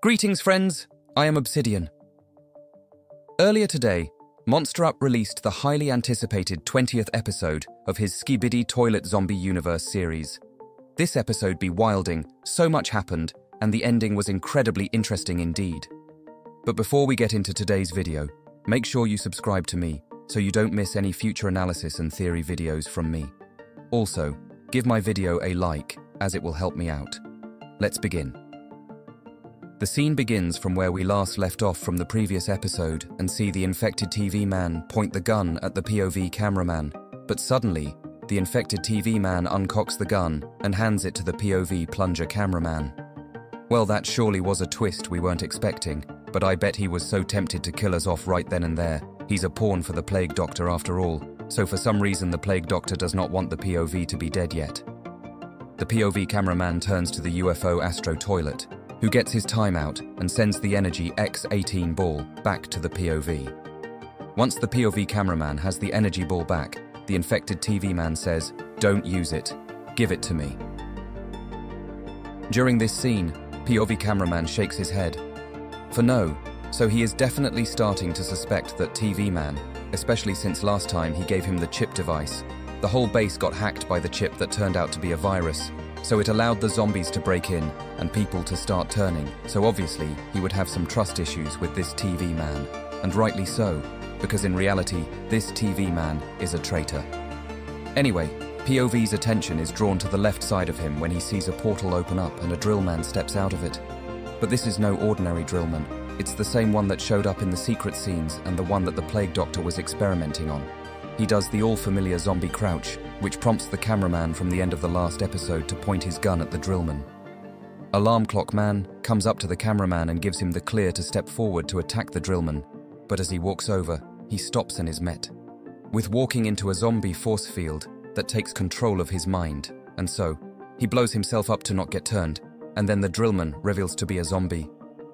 Greetings, friends. I am Obsidian. Earlier today, MonsterUp released the highly anticipated 20th episode of his SKIBIDI Toilet Zombie Universe series. This episode be wilding, so much happened, and the ending was incredibly interesting indeed. But before we get into today's video, make sure you subscribe to me so you don't miss any future analysis and theory videos from me. Also, give my video a like, as it will help me out. Let's begin. The scene begins from where we last left off from the previous episode and see the infected TV man point the gun at the POV cameraman, but suddenly, the infected TV man uncocks the gun and hands it to the POV plunger cameraman. Well, that surely was a twist we weren't expecting, but I bet he was so tempted to kill us off right then and there. He's a pawn for the Plague Doctor after all, so for some reason the Plague Doctor does not want the POV to be dead yet. The POV cameraman turns to the UFO Astro Toilet, who gets his timeout and sends the Energy X-18 ball back to the POV. Once the POV cameraman has the energy ball back, the infected TV man says, "Don't use it, give it to me." During this scene, POV cameraman shakes his head. For no, so he is definitely starting to suspect that TV man, especially since last time he gave him the chip device. The whole base got hacked by the chip that turned out to be a virus, so it allowed the zombies to break in and people to start turning, so obviously he would have some trust issues with this TV man, and rightly so, because in reality, this TV man is a traitor. Anyway, POV's attention is drawn to the left side of him when he sees a portal open up and a drill man steps out of it. But this is no ordinary drillman. It's the same one that showed up in the secret scenes and the one that the Plague Doctor was experimenting on. He does the all-familiar zombie crouch, which prompts the cameraman from the end of the last episode to point his gun at the drillman. Alarm Clock Man comes up to the cameraman and gives him the clear to step forward to attack the drillman, but as he walks over, he stops and is met with walking into a zombie force field that takes control of his mind, and so he blows himself up to not get turned, and then the drillman reveals to be a zombie.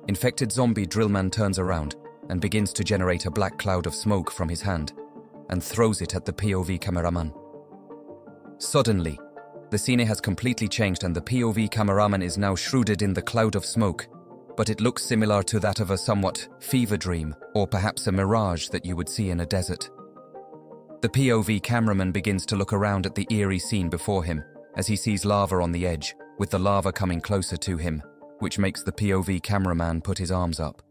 Infected zombie drillman turns around and begins to generate a black cloud of smoke from his hand and throws it at the POV cameraman. Suddenly, the scene has completely changed and the POV cameraman is now shrouded in the cloud of smoke, but it looks similar to that of a somewhat fever dream or perhaps a mirage that you would see in a desert. The POV cameraman begins to look around at the eerie scene before him as he sees lava on the edge, with the lava coming closer to him, which makes the POV cameraman put his arms up.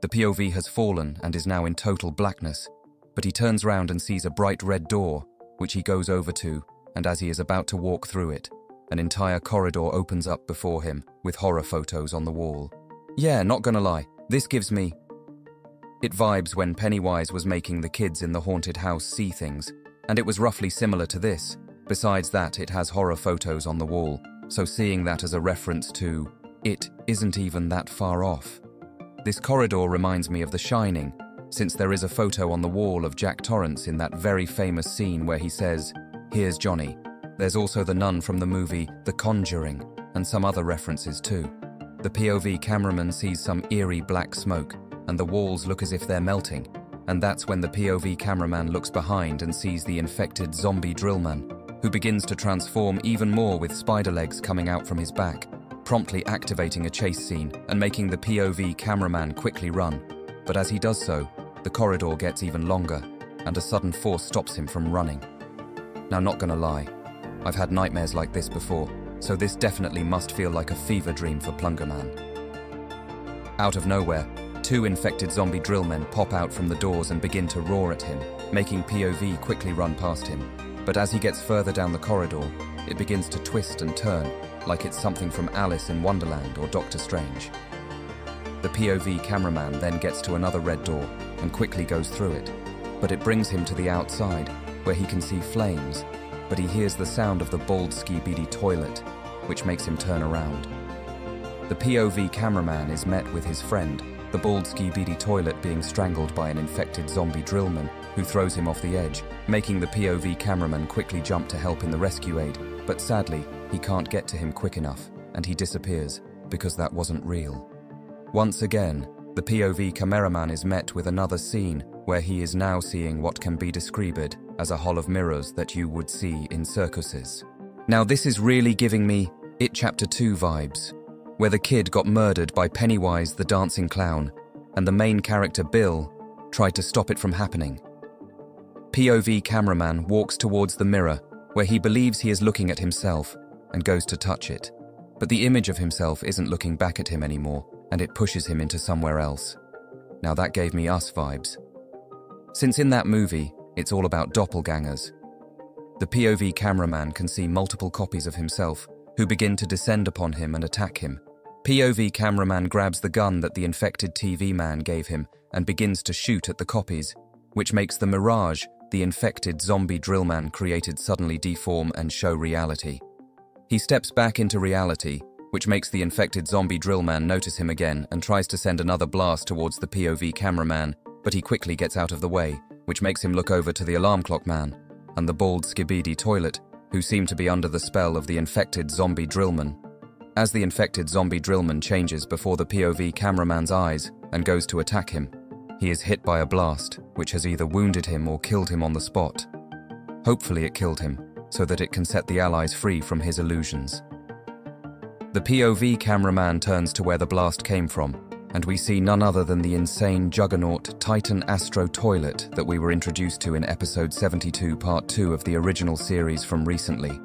The POV has fallen and is now in total blackness, but he turns round and sees a bright red door, which he goes over to, and as he is about to walk through it, an entire corridor opens up before him with horror photos on the wall. Yeah, not gonna lie, this gives me it vibes when Pennywise was making the kids in the haunted house see things, and it was roughly similar to this. Besides that, it has horror photos on the wall, so seeing that as a reference to it isn't even that far off. This corridor reminds me of The Shining, since there is a photo on the wall of Jack Torrance in that very famous scene where he says, "Here's Johnny." There's also the nun from the movie The Conjuring, and some other references too. The POV cameraman sees some eerie black smoke, and the walls look as if they're melting, and that's when the POV cameraman looks behind and sees the infected zombie drillman, who begins to transform even more with spider legs coming out from his back, promptly activating a chase scene and making the POV cameraman quickly run. But as he does so, the corridor gets even longer, and a sudden force stops him from running. Now, not gonna lie, I've had nightmares like this before, so this definitely must feel like a fever dream for Plungerman. Out of nowhere, two infected zombie drillmen pop out from the doors and begin to roar at him, making POV quickly run past him. But as he gets further down the corridor, it begins to twist and turn, like it's something from Alice in Wonderland or Doctor Strange. The POV cameraman then gets to another red door and quickly goes through it, but it brings him to the outside, where he can see flames, but he hears the sound of the bald SKIBIDI toilet, which makes him turn around. The POV cameraman is met with his friend, the bald SKIBIDI toilet being strangled by an infected zombie drillman, who throws him off the edge, making the POV cameraman quickly jump to help in the rescue aid, but sadly, he can't get to him quick enough, and he disappears, because that wasn't real. Once again, the POV cameraman is met with another scene where he is now seeing what can be described as a hall of mirrors that you would see in circuses. Now this is really giving me It Chapter 2 vibes. where the kid got murdered by Pennywise the dancing clown, and the main character Bill tried to stop it from happening. POV cameraman walks towards the mirror where he believes he is looking at himself and goes to touch it. But the image of himself isn't looking back at him anymore, and it pushes him into somewhere else. Now that gave me Us vibes. Since in that movie, it's all about doppelgangers. The POV cameraman can see multiple copies of himself who begin to descend upon him and attack him. POV cameraman grabs the gun that the infected TV man gave him and begins to shoot at the copies, which makes the mirage the infected zombie drill man created suddenly deform and show reality. He steps back into reality, which makes the infected zombie drill man notice him again and tries to send another blast towards the POV cameraman, but he quickly gets out of the way, which makes him look over to the alarm clock man and the bald SKIBIDI toilet, who seem to be under the spell of the infected zombie drillman. As the infected zombie drillman changes before the POV cameraman's eyes and goes to attack him, he is hit by a blast, which has either wounded him or killed him on the spot. Hopefully it killed him, so that it can set the allies free from his illusions. The POV cameraman turns to where the blast came from, and we see none other than the insane juggernaut Titan Astro toilet that we were introduced to in episode 72 part 2 of the original series from recently.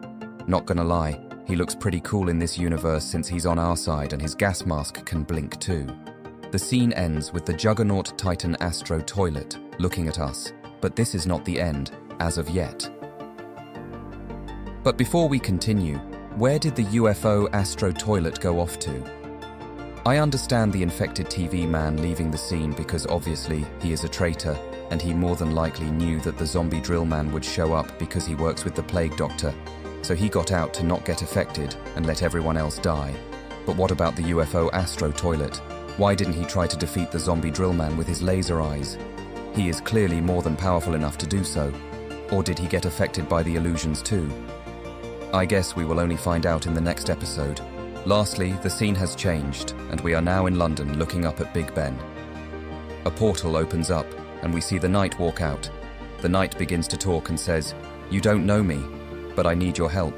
Not gonna lie, he looks pretty cool in this universe since he's on our side and his gas mask can blink too. The scene ends with the juggernaut Titan Astro toilet looking at us, but this is not the end, as of yet. But before we continue, where did the UFO Astro toilet go off to? I understand the infected TV man leaving the scene because obviously he is a traitor and he more than likely knew that the zombie drill man would show up because he works with the plague doctor, so he got out to not get affected and let everyone else die. But what about the UFO Astro toilet? Why didn't he try to defeat the zombie drill man with his laser eyes? He is clearly more than powerful enough to do so. Or did he get affected by the illusions too? I guess we will only find out in the next episode. Lastly, the scene has changed, and we are now in London looking up at Big Ben. A portal opens up, and we see the Knight walk out. The Knight begins to talk and says, "You don't know me, but I need your help."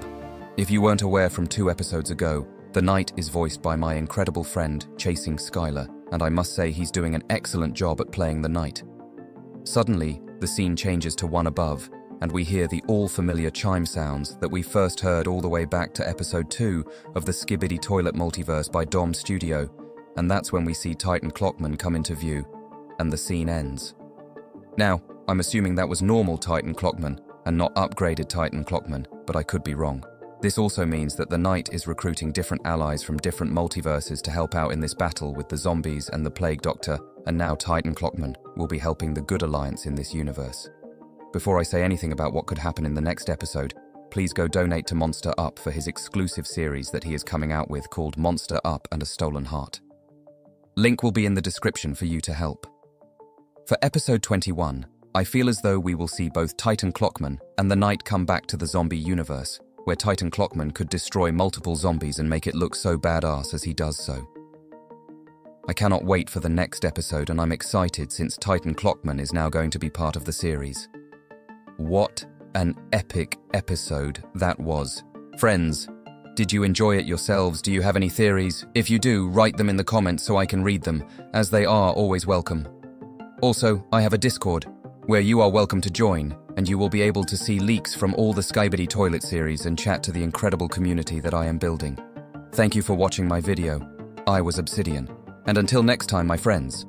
If you weren't aware from 2 episodes ago, the Knight is voiced by my incredible friend, Chasing Skylar, and I must say he's doing an excellent job at playing the Knight. Suddenly, the scene changes to one above, and we hear the all-familiar chime sounds that we first heard all the way back to episode 2 of the SKIBIDI Toilet Multiverse by Dom Studio, and that's when we see Titan CLOCKMAN come into view, and the scene ends. Now, I'm assuming that was normal Titan CLOCKMAN, and not upgraded Titan CLOCKMAN, but I could be wrong. This also means that the Knight is recruiting different allies from different multiverses to help out in this battle with the zombies and the Plague Doctor, and now Titan CLOCKMAN will be helping the Good Alliance in this universe. Before I say anything about what could happen in the next episode, please go donate to MonsterUp for his exclusive series that he is coming out with called MonsterUp and a Stolen Heart. Link will be in the description for you to help. For episode 21, I feel as though we will see both Titan CLOCKMAN and the Knight come back to the zombie universe, where Titan CLOCKMAN could destroy multiple zombies and make it look so badass as he does so. I cannot wait for the next episode, and I'm excited since Titan CLOCKMAN is now going to be part of the series. What an epic episode that was. Friends, did you enjoy it yourselves? Do you have any theories? If you do, write them in the comments so I can read them, as they are always welcome. Also, I have a Discord, where you are welcome to join, and you will be able to see leaks from all the SKIBIDI Toilet series and chat to the incredible community that I am building. Thank you for watching my video. I was Obsidian, and until next time, my friends.